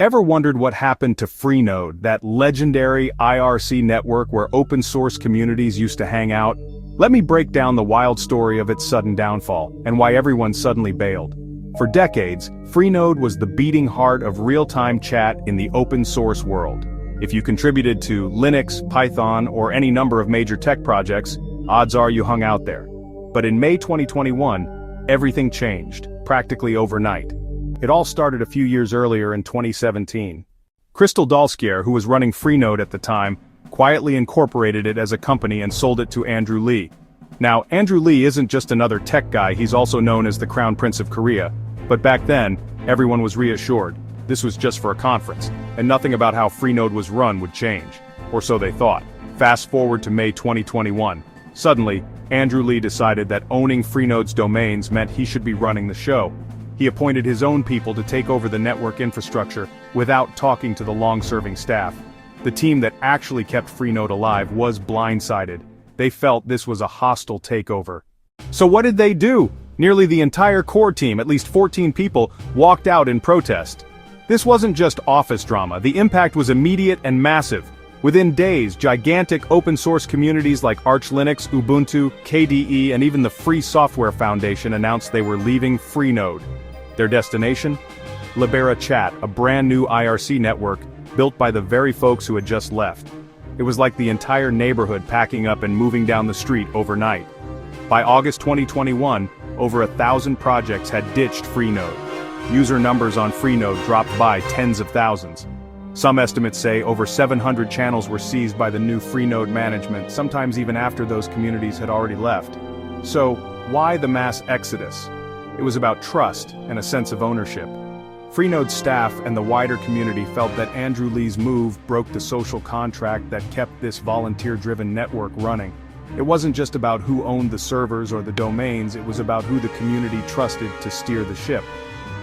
Ever wondered what happened to Freenode, that legendary IRC network where open source communities used to hang out? Let me break down the wild story of its sudden downfall, and why everyone suddenly bailed. For decades, Freenode was the beating heart of real-time chat in the open source world. If you contributed to Linux, Python, or any number of major tech projects, odds are you hung out there. But in May 2021, everything changed, practically overnight. It all started a few years earlier in 2017. Crystal Dalskier, who was running Freenode at the time, quietly incorporated it as a company and sold it to Andrew Lee. Now, Andrew Lee isn't just another tech guy, he's also known as the Crown Prince of Korea. But back then, everyone was reassured. This was just for a conference, and nothing about how Freenode was run would change. Or so they thought. Fast forward to May 2021. Suddenly, Andrew Lee decided that owning Freenode's domains meant he should be running the show. He appointed his own people to take over the network infrastructure without talking to the long-serving staff. The team that actually kept Freenode alive was blindsided. They felt this was a hostile takeover. So what did they do? Nearly the entire core team, at least 14 people, walked out in protest. This wasn't just office drama, the impact was immediate and massive. Within days, gigantic open-source communities like Arch Linux, Ubuntu, KDE, and even the Free Software Foundation announced they were leaving Freenode. Their destination? Libera Chat, a brand new IRC network built by the very folks who had just left. It was like the entire neighborhood packing up and moving down the street overnight. By August 2021, over 1,000 projects had ditched Freenode. User numbers on Freenode dropped by tens of thousands. Some estimates say over 700 channels were seized by the new Freenode management, sometimes even after those communities had already left. So, why the mass exodus? It was about trust and a sense of ownership. Freenode's staff and the wider community felt that Andrew Lee's move broke the social contract that kept this volunteer-driven network running. It wasn't just about who owned the servers or the domains, it was about who the community trusted to steer the ship.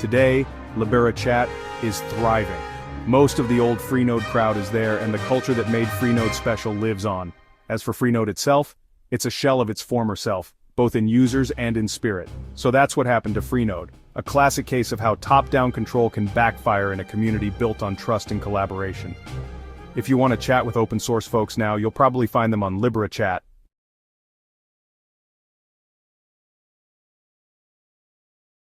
Today, Libera Chat is thriving. Most of the old Freenode crowd is there, and the culture that made Freenode special lives on. As for Freenode itself, it's a shell of its former self, both in users and in spirit. So that's what happened to Freenode, a classic case of how top-down control can backfire in a community built on trust and collaboration. If you want to chat with open source folks now, you'll probably find them on Libera Chat.